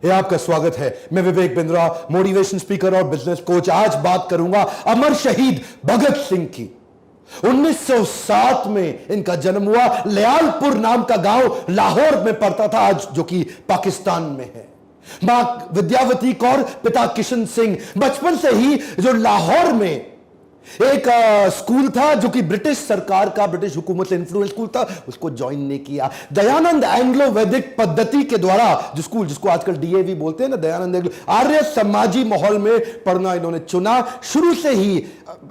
ये आपका स्वागत है। मैं विवेक बिंद्रा, मोटिवेशन स्पीकर और बिजनेस कोच। आज बात करूंगा अमर शहीद भगत सिंह की। 1907 में इनका जन्म हुआ। लयालपुर नाम का गांव लाहौर में पड़ता था, आज जो कि पाकिस्तान में है। मां विद्यावती कौर, पिता किशन सिंह। बचपन से ही जो लाहौर में एक स्कूल था जो कि ब्रिटिश सरकार का, ब्रिटिश हुकूमत से इन्फ्लुएंस स्कूल था, उसको ज्वाइन नहीं किया। दयानंद एंग्लो वैदिक पद्धति के द्वारा जो स्कूल, जिसको आजकल डीएवी बोलते हैं ना, दयानंद एंग्लो, आर्य समाजी माहौल में पढ़ना इन्होंने चुना। शुरू से ही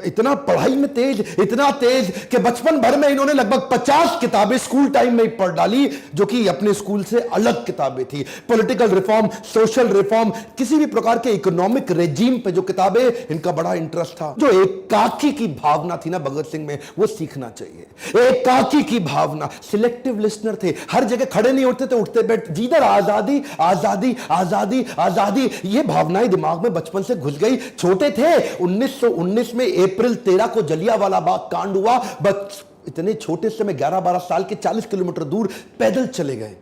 इतना पढ़ाई में तेज, इतना तेज कि बचपन भर में इन्होंने लगभग 50 किताबें स्कूल टाइम में ही पढ़ डाली, जो कि अपने स्कूल से अलग किताबें थी। पॉलिटिकल रिफॉर्म, सोशल रिफॉर्म, किसी भी प्रकार के इकोनॉमिक रेजिम पे जो किताबें, इनका बड़ा इंटरेस्ट था। जो एकाकी की भावना थी ना भगत सिंह में, वो सीखना चाहिए। एकाकी की भावना, सिलेक्टिव लिसनर थे, हर जगह खड़े नहीं होते थे, उठते बैठ, जिधर आजादी आजादी आजादी आजादी, ये भावनाएं दिमाग में बचपन से घुस गई। छोटे थे, 1919 में अप्रैल 13 को जलियांवाला बाग कांड हुआ। बस इतने छोटे से में 11-12 साल के 40 किलोमीटर दूर पैदल चले गए।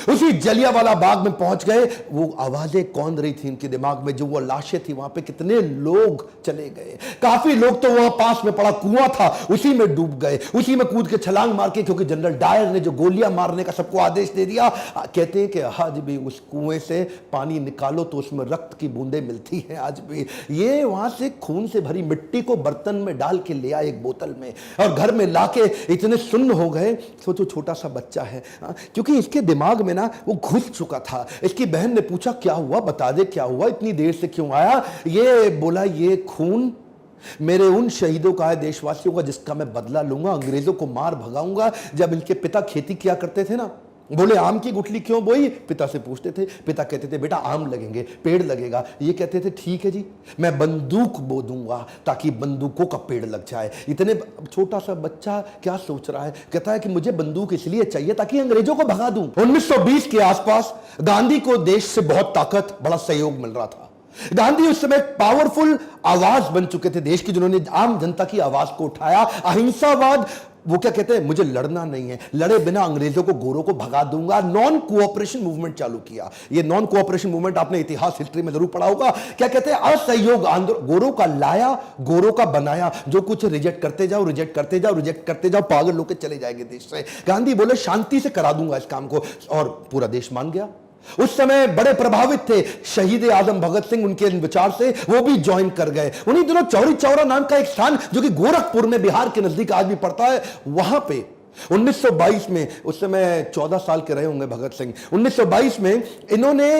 उसी जलियांवाला बाग में पहुंच गए। वो आवाजें कौन रही थी इनके दिमाग में, जो वो लाशें थी वहां पे, कितने लोग चले गए। काफी लोग तो वहां पास में पड़ा कुआं था, उसी में डूब गए, उसी में कूद के छलांग मार के, क्योंकि जनरल डायर ने जो गोलियां मारने का सबको आदेश दे दिया। कहते हैं कि आज भी उस कुएं से पानी निकालो तो उसमें रक्त की बूंदें मिलती हैं आज भी। ये वहां से खून से भरी मिट्टी को बर्तन में डाल के लिया एक बोतल में, और घर में लाके इतने सुन्न हो गए। सोचो छोटा सा बच्चा है, क्योंकि इसके दिमाग में ना वो घुस चुका था। इसकी बहन ने पूछा क्या हुआ, बता दे क्या हुआ, इतनी देर से क्यों आया। ये बोला ये खून मेरे उन शहीदों का है, देशवासियों का, जिसका मैं बदला लूंगा, अंग्रेजों को मार भगाऊंगा। जब इनके पिता खेती किया करते थे ना, बोले आम की गुठली क्यों बोई, पिता से पूछते थे। पिता कहते थे बेटा आम लगेंगे, पेड़ लगेगा। ये कहते थे ठीक है जी, मैं बंदूक बो दूंगा ताकि बंदूकों का पेड़ लग जाए। इतने छोटा सा बच्चा क्या सोच रहा है, कहता है कि मुझे बंदूक इसलिए चाहिए ताकि अंग्रेजों को भगा दूं। 1920 के आसपास गांधी को देश से बहुत ताकत, बड़ा सहयोग मिल रहा था। गांधी उस समय पावरफुल आवाज बन चुके थे देश की, जिन्होंने आम जनता की आवाज को उठाया। अहिंसावाद, वो क्या कहते हैं, मुझे लड़ना नहीं है, लड़े बिना अंग्रेजों को, गोरों को भगा दूंगा। नॉन कोऑपरेशन मूवमेंट चालू किया। ये नॉन कोऑपरेशन मूवमेंट आपने इतिहास, हिस्ट्री में जरूर पढ़ा होगा। क्या कहते हैं, असहयोग आंदोलन। गोरों का लाया, गोरों का बनाया, जो कुछ रिजेक्ट करते जाओ, रिजेक्ट करते जाओ, रिजेक्ट करते जाओ, पागल लोग चले जाएंगे देश से। गांधी बोले शांति से करा दूंगा इस काम को, और पूरा देश मान गया। उस समय बड़े प्रभावित थे शहीद आजम भगत सिंह उनके विचार से, वो भी ज्वाइन कर गए। उन्हीं दिनों चौरी चौरा नाम का एक स्थान, जो कि गोरखपुर में बिहार के नजदीक आज भी पड़ता है, वहां पे 1922 में, उस समय 14 साल के रहे होंगे भगत सिंह, 1922 में इन्होंने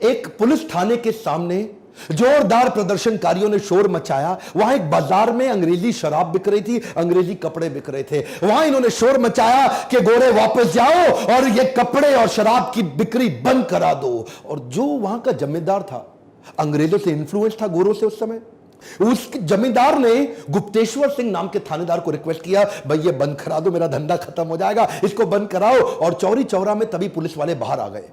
एक पुलिस थाने के सामने जोरदार प्रदर्शनकारियों ने शोर मचाया। वहां एक बाजार में अंग्रेजी शराब बिक रही थी, अंग्रेजी कपड़े बिक रहे थे। वहां इन्होंने शोर मचाया कि गोरे वापस जाओ और ये कपड़े और शराब की बिक्री बंद करा दो। और जो वहां का जमींदार था, अंग्रेजों से इन्फ्लुएंस था गोरों से उस समय, उस जमींदार ने गुप्तेश्वर सिंह नाम के थानेदार को रिक्वेस्ट किया, भाई ये बंद करा दो, मेरा धंधा खत्म हो जाएगा, इसको बंद कराओ। और चौरी चौरा में तभी पुलिस वाले बाहर आ गए।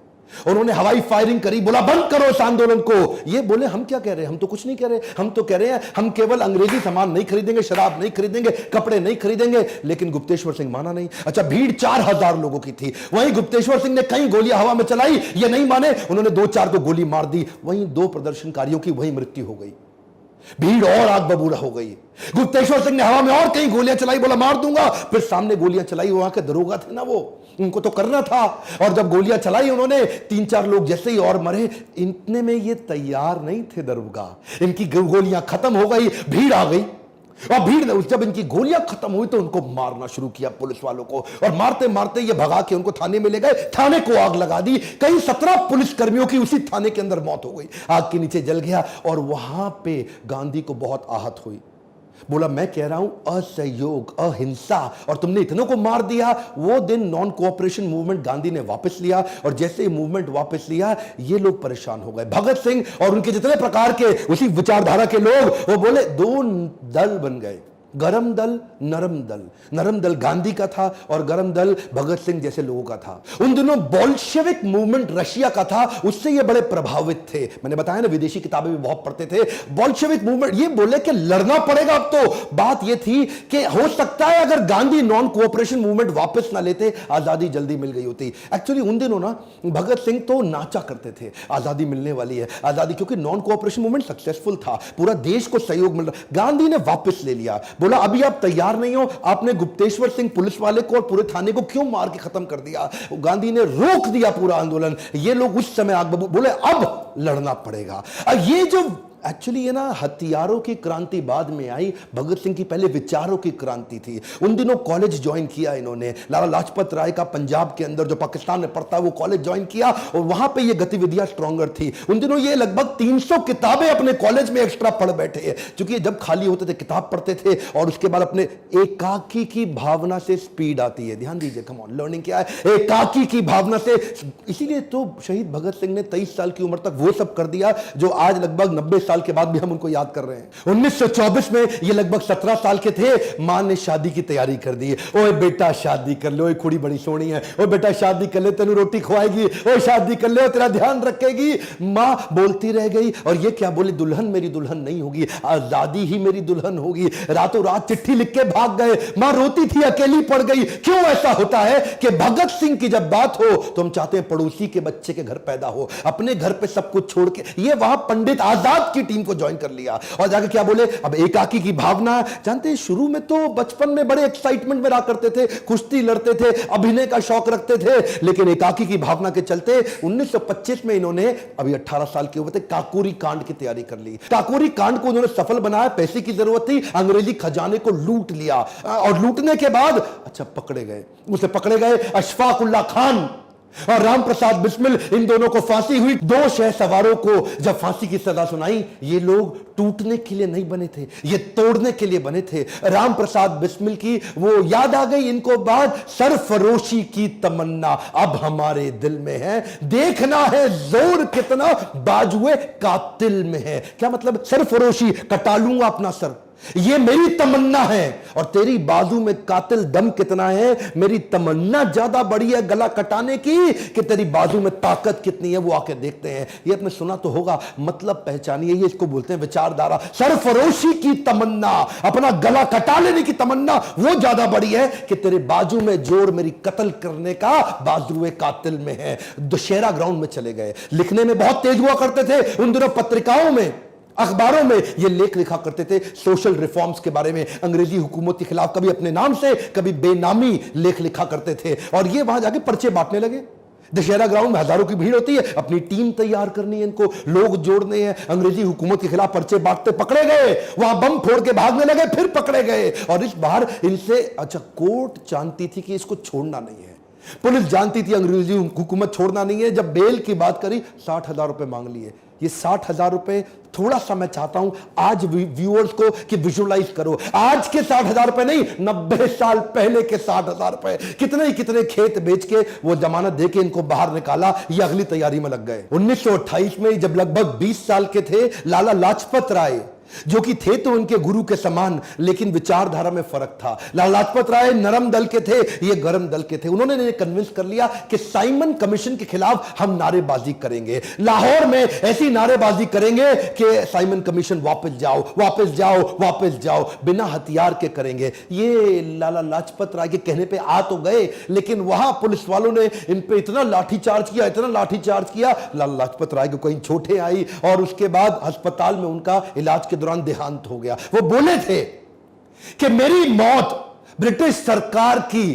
उन्होंने हवाई फायरिंग करी, बोला बंद करो इस आंदोलन को। ये बोले हम क्या कह रहे हैं, हम तो कुछ नहीं कह रहे, हम तो कह रहे हैं हम केवल अंग्रेजी सामान नहीं खरीदेंगे, शराब नहीं खरीदेंगे, कपड़े नहीं खरीदेंगे। लेकिन गुप्तेश्वर सिंह माना नहीं। अच्छा, भीड़ 4000 लोगों की थी। वहीं गुप्तेश्वर सिंह ने कई गोलियां हवा में चलाई, ये नहीं माने, उन्होंने 2-4 को गोली मार दी। वहीं 2 प्रदर्शनकारियों की वहीं मृत्यु हो गई। भीड़ और आग बबूला हो गई। गुप्तेश्वर सिंह ने हवा में और कई गोलियां चलाई, बोला मार दूंगा। फिर सामने गोलियां चलाई, वहां के दरोगा थे ना, वो उनको तो करना था। और जब गोलियां चलाई उन्होंने, 3-4 लोग जैसे ही और मरे। इतने में ये तैयार नहीं थे दरोगा, इनकी गोलियां खत्म हो गई, भीड़ आ गई। और भीड़ ने, जब इनकी गोलियां खत्म हुई तो उनको मारना शुरू किया पुलिस वालों को, और मारते मारते ये भगा के उनको थाने में ले गए, थाने को आग लगा दी। कई 17 पुलिस कर्मियों की उसी थाने के अंदर मौत हो गई, आग के नीचे जल गया। और वहां पे गांधी को बहुत आहत हुई। बोला मैं कह रहा हूं असहयोग, अहिंसा, और तुमने इतनों को मार दिया। वो दिन नॉन कोऑपरेशन मूवमेंट गांधी ने वापस लिया, और जैसे ही मूवमेंट वापस लिया, ये लोग परेशान हो गए। भगत सिंह और उनके जितने प्रकार के उसी विचारधारा के लोग, वो बोले 2 दल बन गए। गरम दल, नरम दल। नरम दल गांधी का था और गरम दल भगत सिंह जैसे लोगों का था। उन दिनों बोल्शेविक मूवमेंट रशिया का था, उससे ये बड़े प्रभावित थे। मैंने बताया ना, विदेशी किताबें भी बहुत पढ़ते थे। बोल्शेविक मूवमेंट, ये बोले कि लड़ना पड़ेगा। अब तो बात ये थी कि हो सकता है अगर गांधी नॉन कोऑपरेशन मूवमेंट वापस ना लेते, आजादी जल्दी मिल गई होती। एक्चुअली उन दिनों ना भगत सिंह तो नाचा करते थे, आजादी मिलने वाली है, आजादी, क्योंकि नॉन कोऑपरेशन मूवमेंट सक्सेसफुल था, पूरा देश को सहयोग मिल रहा। गांधी ने वापस ले लिया, बोला अभी आप तैयार नहीं हो। आपने गुप्तेश्वर सिंह पुलिस वाले को और पूरे थाने को क्यों मार के खत्म कर दिया? गांधी ने रोक दिया पूरा आंदोलन। ये लोग उस समय आग बबूल बोले अब लड़ना पड़ेगा। ये जो एक्चुअली ये ना हथियारों की क्रांति बाद में आई, भगत सिंह की पहले विचारों की क्रांति थी। उन दिनों कॉलेज ज्वाइन किया इन्होंने, लाला लाजपत राय का पंजाब के अंदर जो पाकिस्तान में पढ़ता है वो कॉलेज ज्वाइन किया और वहां पे ये गतिविधियां स्ट्रॉन्गर थी। उन दिनों ये लगभग 300 किताबें अपने कॉलेज में एक्स्ट्रा पढ़ बैठे हैं, क्योंकि जब खाली होते थे किताब पढ़ते थे और उसके बाद अपने एकाकी की भावना से स्पीड आती है। ध्यान दीजिए, कम ऑन, लर्निंग क्या है? एकाकी की भावना से। इसीलिए तो शहीद भगत सिंह ने 23 साल की उम्र तक वो सब कर दिया जो आज लगभग 90 साल के बाद भी हम उनको याद कर रहे हैं। 1924 में ये लगभग 17 साल के थे, मां ने शादी की तैयारी कर दी। ओए बेटा शादी कर लो, कुड़ी बड़ी सोनी है, ओए बेटा शादी कर ले, तेनू रोटी खवाएगी, ओए शादी कर ले, तेरा ध्यान रखेगी। मां बोलती रह गई और ये क्या बोली? दुल्हन मेरी दुल्हन नहीं होगी, आजादी ही मेरी दुल्हन होगी। रातों रात चिट्ठी लिख के भाग गए। मां रोती थी, अकेली पड़ गई। क्यों ऐसा होता है कि भगत सिंह की जब बात हो तो हम चाहते हैं पड़ोसी के बच्चे के घर पैदा हो, अपने घर पे सब कुछ छोड़ के। ये वहां पंडित आजाद की टीम को ज्वाइन कर लिया और जाके क्या बोले? अब एकाकी की भावना। जानते हैं शुरू में तो बचपन में बड़े एक्साइटमेंट में रहा करते थे, कुश्ती लड़ते थे, अभिनय का शौक रखते थे, लेकिन एकाकी की भावना के चलते 1925 में इन्होंने, अभी 18 साल के हुए थे, काकोरी कांड की तैयारी कर ली। काकोरी कांड को उन्होंने सफल बनाया। पैसे की जरूरत थी, अंग्रेजी खजाने को लूट लिया और लूटने के बाद अच्छा पकड़े गए। उसे पकड़े गए अशफाक उल्लाह खान और राम प्रसाद बिस्मिल, इन दोनों को फांसी हुई। 2 शह सवारों को जब फांसी की सजा सुनाई, ये लोग टूटने के लिए नहीं बने थे, ये तोड़ने के लिए बने थे। राम प्रसाद बिस्मिल की वो याद आ गई इनको बात, सरफरोशी की तमन्ना अब हमारे दिल में है, देखना है जोर कितना बाजुए कातिल में है। क्या मतलब? सरफरोशी, कटा लूंगा अपना सर, ये मेरी तमन्ना है, और तेरी बाजू में कातिल दम कितना है? मेरी तमन्ना ज्यादा बड़ी है गला कटाने की कि तेरी बाजू में ताकत कितनी है, वो आके देखते हैं। ये आपने सुना तो होगा, मतलब पहचानिए, ये इसको बोलते हैं विचारधारा। सरफरोशी की तमन्ना, अपना गला कटा लेने की तमन्ना, वो ज्यादा बड़ी है कि तेरे बाजू में जोर मेरी कत्ल करने का बाजुए कातिल में है। दशहरा ग्राउंड में चले गए, लिखने में बहुत तेज हुआ करते थे उन दिनों। पत्रिकाओं में, अखबारों में ये लेख लिखा करते थे सोशल रिफॉर्म्स के बारे में, अंग्रेजी हुकूमत के खिलाफ, कभी अपने नाम से कभी बेनामी लेख लिखा करते थे। और ये वहां जाके पर्चे बांटने लगे। दशहरा ग्राउंड में हजारों की भीड़ होती है, अपनी टीम तैयार करनी है, इनको लोग जोड़ने हैं, अंग्रेजी हुकूमत के खिलाफ पर्चे बांटते। पकड़े गए, वहां बम फोड़ के भागने लगे, फिर पकड़े गए। और इस बार इनसे, अच्छा, कोर्ट जानती थी कि इसको छोड़ना नहीं है, पुलिस जानती थी अंग्रेजी हुकूमत छोड़ना नहीं है। जब बेल की बात करी, 60,000 रुपए मांग लिए। ये 60,000 रुपए, थोड़ा सा मैं चाहता हूं आज व्यूअर्स को कि विजुअलाइज करो, आज के 60,000 रुपए नहीं, 90 साल पहले के 60,000 रुपए। कितने ही कितने खेत बेच के वो जमानत दे के इनको बाहर निकाला, ये अगली तैयारी में लग गए। 1928 में जब लगभग 20 साल के थे, लाला लाजपत राय, जो कि थे तो उनके गुरु के समान, लेकिन विचारधारा में फर्क था। लाला लाजपत राय नरम दल के थे, ये गरम दल के थे। उन्होंने कन्विंस कर लिया कि साइमन कमीशन के खिलाफ हम नारेबाजी करेंगे, लाहौर में ऐसी नारेबाजी करेंगे कि साइमन कमीशन वापस जाओ, वापस जाओ, वापस जाओ, बिना हथियार के करेंगे। ये लाला लाजपत राय के कहने पे आ तो गए, लेकिन वहां पुलिस वालों ने इन पे इतना लाठीचार्ज किया, इतना लाठीचार्ज किया, लाला लाजपत राय को कहीं चोटें आई और उसके बाद अस्पताल में उनका इलाज के दौरान देहांत हो गया। वो बोले थे कि मेरी मौत ब्रिटिश सरकार की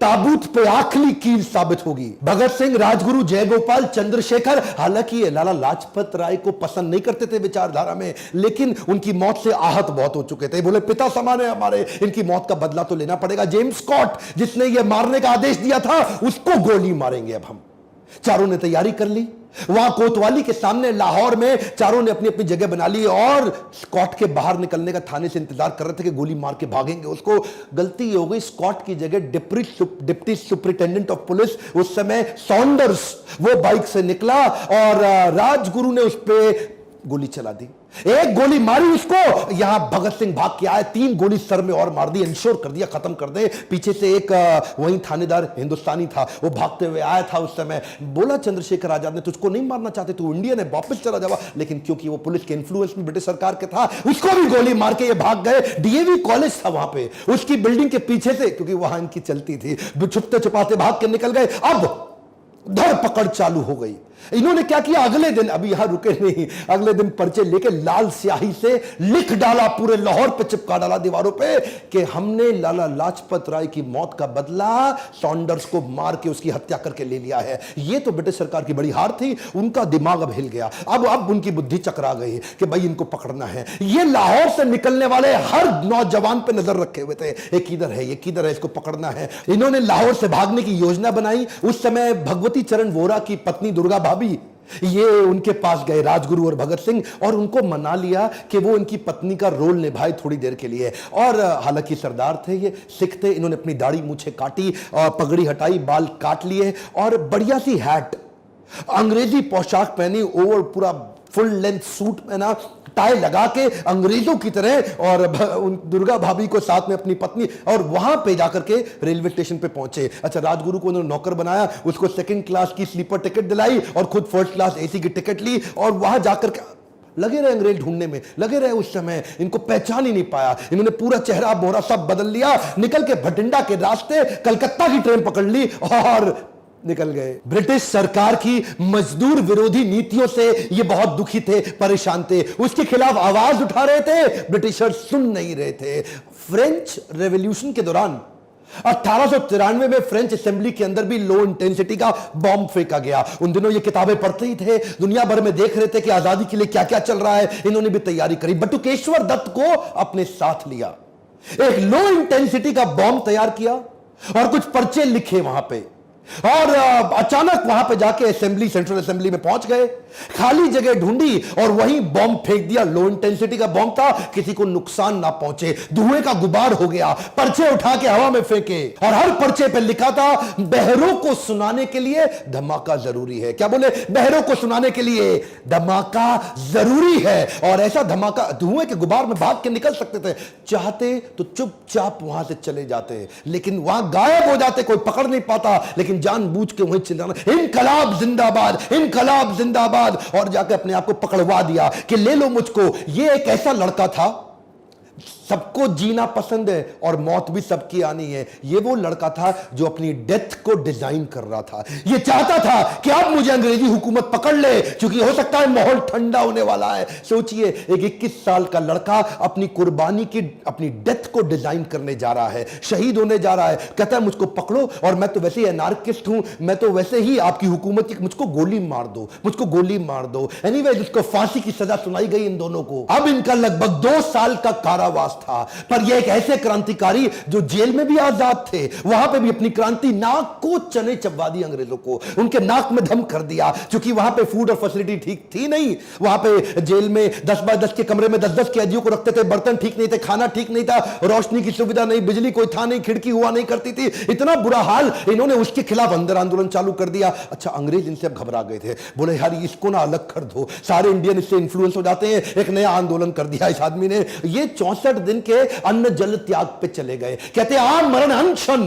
ताबूत पे आखिरी कील साबित होगी। भगत सिंह, राजगुरु, जयगोपाल, चंद्रशेखर, हालांकि ये लाला लाजपत राय को पसंद नहीं करते थे विचारधारा में, लेकिन उनकी मौत से आहत बहुत हो चुके थे। बोले पिता समान है हमारे, इनकी मौत का बदला तो लेना पड़ेगा। जेम्स स्कॉट, जिसने ये मारने का आदेश दिया था, उसको गोली मारेंगे अब हम। चारों ने तैयारी कर ली। वहां कोतवाली के सामने लाहौर में चारों ने अपनी अपनी जगह बना ली और स्कॉट के बाहर निकलने का थाने से इंतजार कर रहे थे कि गोली मार के भागेंगे उसको। गलती हो गई, स्कॉट की जगह डिप्टी सुपरिटेंडेंट ऑफ पुलिस उस समय सॉन्डर्स, वो बाइक से निकला और राजगुरु ने उस पर गोली चला दी, एक गोली मारी उसको, यहां भगत सिंह भाग के आए, 3 गोली सर में और मार दी, इंश्योर कर दिया खत्म कर दे। पीछे से एक वही थानेदार हिंदुस्तानी था, वो भागते हुए आया था उस समय, बोला चंद्रशेखर आजाद ने तुझको नहीं मारना चाहते, तू इंडियन है, वापस चला जावा, लेकिन क्योंकि वो पुलिस के इन्फ्लुएंस में ब्रिटिश सरकार के था, उसको भी गोली मार के ये भाग गए। डीएवी कॉलेज था वहां पे, उसकी बिल्डिंग के पीछे से, क्योंकि वहां इनकी चलती थी, छुपते छुपाते भाग के निकल गए। अब धरपकड़ चालू हो गई। इन्होंने क्या किया, अगले दिन, अभी यहां रुके नहीं, अगले दिन पर्चे लेके लाल स्याही से लिख डाला, पूरे लाहौर पे चिपका डाला दीवारों पे कि हमने लाला लाजपत राय की मौत का बदला सॉन्डर्स को मार के उसकी हत्या करके ले लिया है। ये तो ब्रिटिश सरकार की बड़ी हार थी, उनका दिमाग अब हिल गया, अब उनकी बुद्धि चकरा गई कि भाई इनको पकड़ना है। ये लाहौर से निकलने वाले हर नौजवान पे नजर रखे हुए थे, ये किधर है, ये किधर है, इसको पकड़ना है। इन्होंने लाहौर से भागने की योजना बनाई। उस समय भगवती चरण वोरा की पत्नी दुर्गा भाभी, ये उनके पास गए राजगुरु और भगत सिंह, और उनको मना लिया कि वो इनकी पत्नी का रोल निभाए थोड़ी देर के लिए। और हालांकि सरदार थे, ये सिख थे, इन्होंने अपनी दाढ़ी मूछें काटी और पगड़ी हटाई, बाल काट लिए और बढ़िया सी हैट, अंग्रेजी पोशाक पहनी, ओवर पूरा फुल लेंथ सूट पहना, टाई लगा के अंग्रेजों की तरह, और दुर्गा भाभी को साथ में अपनी पत्नी, और वहां पे जाकर के रेलवे स्टेशन पे पहुंचे। अच्छा, राजगुरु को उन्होंने नौकर बनाया, उसको 2nd क्लास की स्लीपर टिकट दिलाई और खुद 1st क्लास एसी की टिकट ली, और वहां जाकर के लगे रहे अंग्रेज ढूंढने में, लगे रहे। उस समय इनको पहचान ही नहीं पाया, इन्होंने पूरा चेहरा मोहरा सब बदल लिया, निकल के भटिंडा के रास्ते कलकत्ता की ट्रेन पकड़ ली और निकल गए। ब्रिटिश सरकार की मजदूर विरोधी नीतियों से ये बहुत दुखी थे, परेशान थे, उसके खिलाफ आवाज उठा रहे थे, ब्रिटिशर्स सुन नहीं रहे थे। फ्रेंच रेवोल्यूशन के दौरान 1893 में फ्रेंच असेंबली के अंदर भी लो इंटेंसिटी का बॉम्ब फेंका गया। उन दिनों ये किताबें पढ़ते ही थे, दुनिया भर में देख रहे थे कि आजादी के लिए क्या क्या चल रहा है, इन्होंने भी तैयारी करी। बटुकेश्वर दत्त को अपने साथ लिया, एक लो इंटेंसिटी का बॉम्ब तैयार किया और कुछ पर्चे लिखे वहां पे, और अचानक वहां पे जाके असेंबली, सेंट्रल असेंबली में पहुंच गए, खाली जगह ढूंढी और वहीं बॉम्ब फेंक दिया। लो इंटेंसिटी का बॉम्ब था, किसी को नुकसान ना पहुंचे, धुएं का गुबार हो गया। पर्चे उठा के हवा में फेंके और हर पर्चे पे लिखा था, बहरों को सुनाने के लिए धमाका जरूरी है। क्या बोले? बहरों को सुनाने के लिए धमाका जरूरी है। और ऐसा धमाका, धुएं के गुबार में भाग के निकल सकते थे, चाहते तो चुपचाप वहां से चले जाते, लेकिन वहां गायब हो जाते, कोई पकड़ नहीं पाता, लेकिन जानबूझ के वहीं चिल्लाना, इनकलाब जिंदाबाद, इनकलाब जिंदाबाद, और जाकर अपने आप को पकड़वा दिया कि ले लो मुझको। ये एक ऐसा लड़का था, सबको जीना पसंद है और मौत भी सबकी आनी है। ये वो लड़का था जो अपनी डेथ को डिजाइन कर रहा था। ये चाहता था कि अब मुझे अंग्रेजी हुकूमत पकड़ ले, क्योंकि हो सकता है माहौल ठंडा होने वाला है। सोचिए, एक 21 साल का लड़का अपनी कुर्बानी की, अपनी डेथ को डिजाइन करने जा रहा है, शहीद होने जा रहा है। कहता है मुझको पकड़ो, और मैं तो वैसे ही एनार्किस्ट हूं, मैं तो वैसे ही आपकी हुकूमत की, मुझको गोली मार दो, मुझको गोली मार दो। एनीवे, जिसको फांसी की सजा सुनाई गई इन दोनों को। अब इनका लगभग 2 साल का कारावास था। पर यह एक ऐसे क्रांतिकारी जो जेल में भी आजाद थे, वहां पे भी अपनी क्रांति, नाक को चने चबवा दी अंग्रेजों को, उनके नाक में दम कर दिया। क्योंकि वहां पे फूड और फैसिलिटी ठीक थी नहीं, वहां पे जेल में 10 बाय 10 के कमरे में 10-10 कैदियों को रखते थे, बर्तन ठीक नहीं थे, खाना ठीक नहीं था, रोशनी की सुविधा नहीं, बिजली कोई था नहीं, खिड़की हुआ नहीं करती थी, इतना बुरा हाल। इन्होंने उसके खिलाफ अंदर आंदोलन चालू कर दिया। अच्छा, अंग्रेज इनसे अब घबरा गए थे, बोले यार इसको ना अलग कर दो, सारे इंडियन इससे इंफ्लुएंस हो जाते हैं। एक नया आंदोलन कर दिया इस आदमी ने। ये 64 दिन के अन्न जल त्याग पे चले गए, कहते आम मरण अनशन,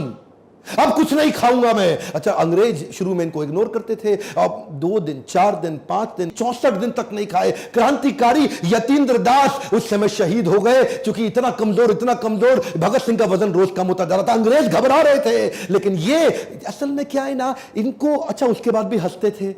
अब कुछ नहीं खाऊंगा मैं। अच्छा, अंग्रेज शुरू में इनको इग्नोर करते थे, अब 2 दिन, 4 दिन, 5 दिन, 64 दिन तक नहीं खाए। क्रांतिकारी यतीन्द्र दास उस समय शहीद हो गए, क्योंकि इतना कमजोर भगत सिंह का वजन रोज कम होता जा रहा था। अंग्रेज घबरा रहे थे, लेकिन ये असल में क्या है ना, इनको, अच्छा उसके बाद भी हंसते थे,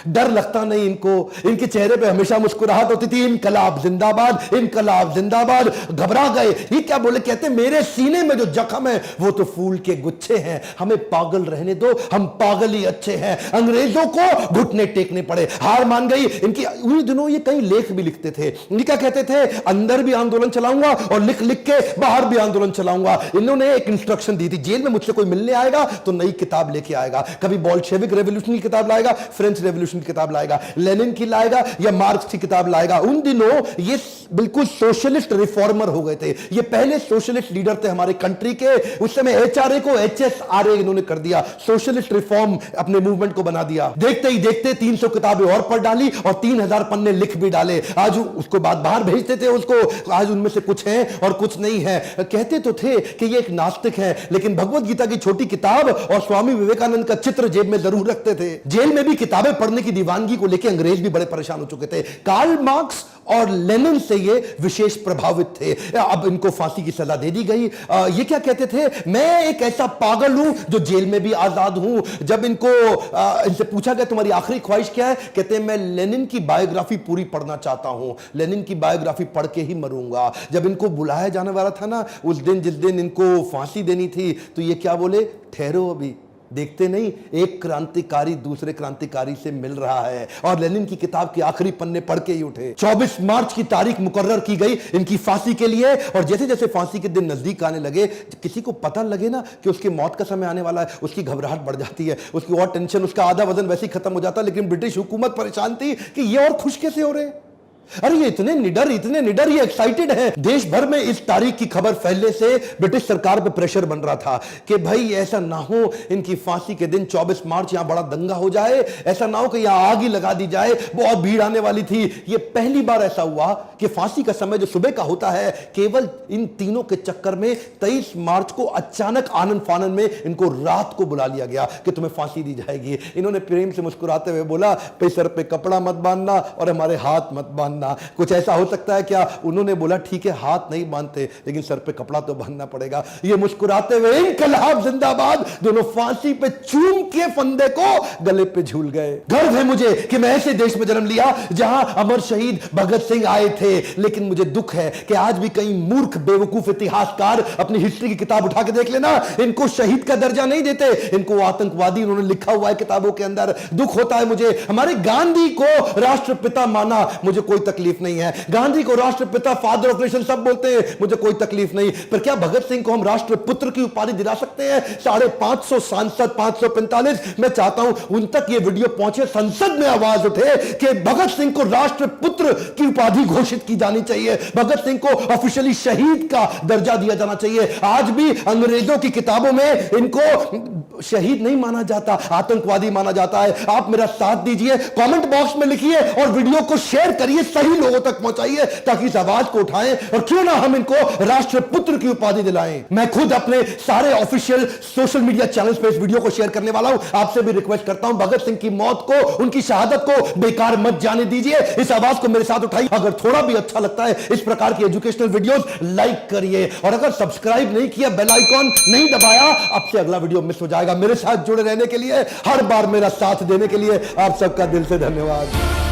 डर लगता नहीं इनको, इनके चेहरे पे हमेशा मुस्कुराहट होती थी। इनकलाब जिंदाबाद, इनकलाब जिंदाबाद। घबरा गए, ये क्या बोले? कहते मेरे सीने में जो जख्म है वो तो फूल के गुच्छे हैं, हमें पागल रहने दो, हम पागल ही अच्छे हैं। अंग्रेजों को घुटने टेकने पड़े, हार मान गई इनकी। उन दिनों ये कई लेख भी लिखते थे, ये क्या कहते थे? अंदर भी आंदोलन चलाऊंगा और लिख लिख के बाहर भी आंदोलन चलाऊंगा। इन्होंने एक इंस्ट्रक्शन दी थी, जेल में मुझसे कोई मिलने आएगा तो नई किताब लेके आएगा, कभी बॉल्शेविक रेवोल्यूशन की किताब लाएगा, फ्रेंच रेवोल्यूशन रेवोल्यूशन की किताब लाएगा, लेनिन की लाएगा या मार्क्स की किताब लाएगा। उन दिनों ये बिल्कुल सोशलिस्ट रिफॉर्मर हो गए थे, ये पहले सोशलिस्ट लीडर थे हमारे कंट्री के। उस समय एचआरए को एचएसआरए इन्होंने कर दिया, सोशलिस्ट रिफॉर्म अपने मूवमेंट को बना दिया। देखते ही देखते 300 किताबें और पढ़ डाली और 3000 पन्ने लिख भी डाले। आज उसको बाद बाहर भेजते थे उसको, आज उनमें से कुछ है और कुछ नहीं है। कहते तो थे कि ये एक नास्तिक है, लेकिन भगवत गीता की छोटी किताब और स्वामी विवेकानंद का चित्र जेब में जरूर रखते थे। जेल में भी किताबें पढ़ने की दीवानगी को लेकर अंग्रेज भी बड़े परेशान हो चुके थे। कार्ल मार्क्स और लेनिन से ये विशेष प्रभावित थे। अब इनको फांसी की सजा दे दी गई। ये क्या कहते थे, मैं एक ऐसा पागल हूं जो जेल में भी आजाद हूं। जब इनसे पूछा गया तुम्हारी आखिरी ख्वाहिश क्या है, कहते हैं मैं लेनिन की बायोग्राफी पूरी पढ़ना चाहता हूं, लेनिन की बायोग्राफी पढ़ के ही मरूंगा। जब इनको बुलाया जाने वाला था ना, उस दिन जिस दिन इनको फांसी देनी थी, तो ये क्या बोले, ठहरो अभी, देखते नहीं एक क्रांतिकारी दूसरे क्रांतिकारी से मिल रहा है। और लेनिन की किताब के आखिरी पन्ने पढ़ के ही उठे। 24 मार्च की तारीख मुकर्रर की गई इनकी फांसी के लिए। और जैसे जैसे फांसी के दिन नजदीक आने लगे, किसी को पता लगे ना कि उसकी मौत का समय आने वाला है, उसकी घबराहट बढ़ जाती है, उसकी और टेंशन, उसका आधा वजन वैसे ही खत्म हो जाता। लेकिन ब्रिटिश हुकूमत परेशान थी कि ये और खुश कैसे हो रहे हैं। अरे ये इतने निडर, ये एक्साइटेड है। देश भर में इस तारीख की खबर फैलने से ब्रिटिश सरकार पे प्रेशर बन रहा था कि भाई ऐसा ना हो इनकी फांसी के दिन 24 मार्च यहां बड़ा दंगा हो जाए, ऐसा ना हो कि यहां आग ही लगा दी जाए। बहुत भीड़ आने वाली थी। ये पहली बार ऐसा हुआ कि फांसी का समय जो सुबह का होता है, केवल इन तीनों के चक्कर में 23 मार्च को अचानक आनंद फानन में इनको रात को बुला लिया गया कि तुम्हें फांसी दी जाएगी। इन्होंने प्रेम से मुस्कुराते हुए बोला, पे सर पे कपड़ा मत बांधना और हमारे हाथ मत बांधना। कुछ ऐसा हो सकता है क्या? उन्होंने बोला ठीक है हाथ नहीं बांधते, लेकिन सर पे कपड़ा तो बांधना पड़ेगा। ये मुस्कुराते हुए इनकलाब जिंदाबाद दोनों फांसी पे चूम के फंदे को गले पे झूल गए। गर्व है मुझे कि मैं ऐसे देश में जन्म लिया जहां अमर शहीद भगत सिंह आए थे। लेकिन मुझे दुख है कि आज भी कई मूर्ख बेवकूफ इतिहासकार अपनी हिस्ट्री की किताब उठा के देख लेना, इनको शहीद का दर्जा नहीं देते, इनको आतंकवादी उन्होंने लिखा हुआ है किताबों के अंदर। दुख होता है मुझे। हमारे गांधी को राष्ट्रपिता माना, मुझे कोई तकलीफ नहीं है। गांधी को राष्ट्रपिता, फादर ऑफ नेशन सब बोलते हैं, मुझे कोई तकलीफ नहीं। पर क्या भगत सिंह को हम राष्ट्रपुत्र की उपाधि दिला सकते हैं? 550 सांसद, 545, मैं चाहता हूं उन तक ये वीडियो पहुंचे, संसद में आवाज उठे कि भगत सिंह को राष्ट्रपुत्र की उपाधि घोषित की जानी चाहिए, भगत सिंह को ऑफिशियली शहीद का दर्जा दिया जाना चाहिए। आज भी अंग्रेजों की किताबों में इनको शहीद नहीं माना जाता, आतंकवादी माना जाता है। आप मेरा साथ दीजिए, कमेंट बॉक्स में लिखिए और वीडियो को शेयर करिए, सही लोगों तक पहुंचाइए ताकि इस आवाज को उठाएं और क्यों ना हम इनको राष्ट्रपुत्र की उपाधि दिलाएं। मैं खुद अपने सारे ऑफिशियल सोशल मीडिया चैनल्स पे इस वीडियो को शेयर करने वाला हूं। आपसे भी रिक्वेस्ट करता हूं, भगत सिंह की मौत को, उनकी शहादत को बेकार मत जाने दीजिए। इस आवाज को मेरे साथ उठाइए। अगर थोड़ा भी अच्छा लगता है इस प्रकार की एजुकेशनल वीडियोस, लाइक करिए और अगर सब्सक्राइब नहीं किया, बेल आइकॉन नहीं दबाया, अब से अगला वीडियो मिस हो जाएगा। मेरे साथ जुड़े रहने के लिए, हर बार मेरा साथ देने के लिए आप सबका दिल से धन्यवाद।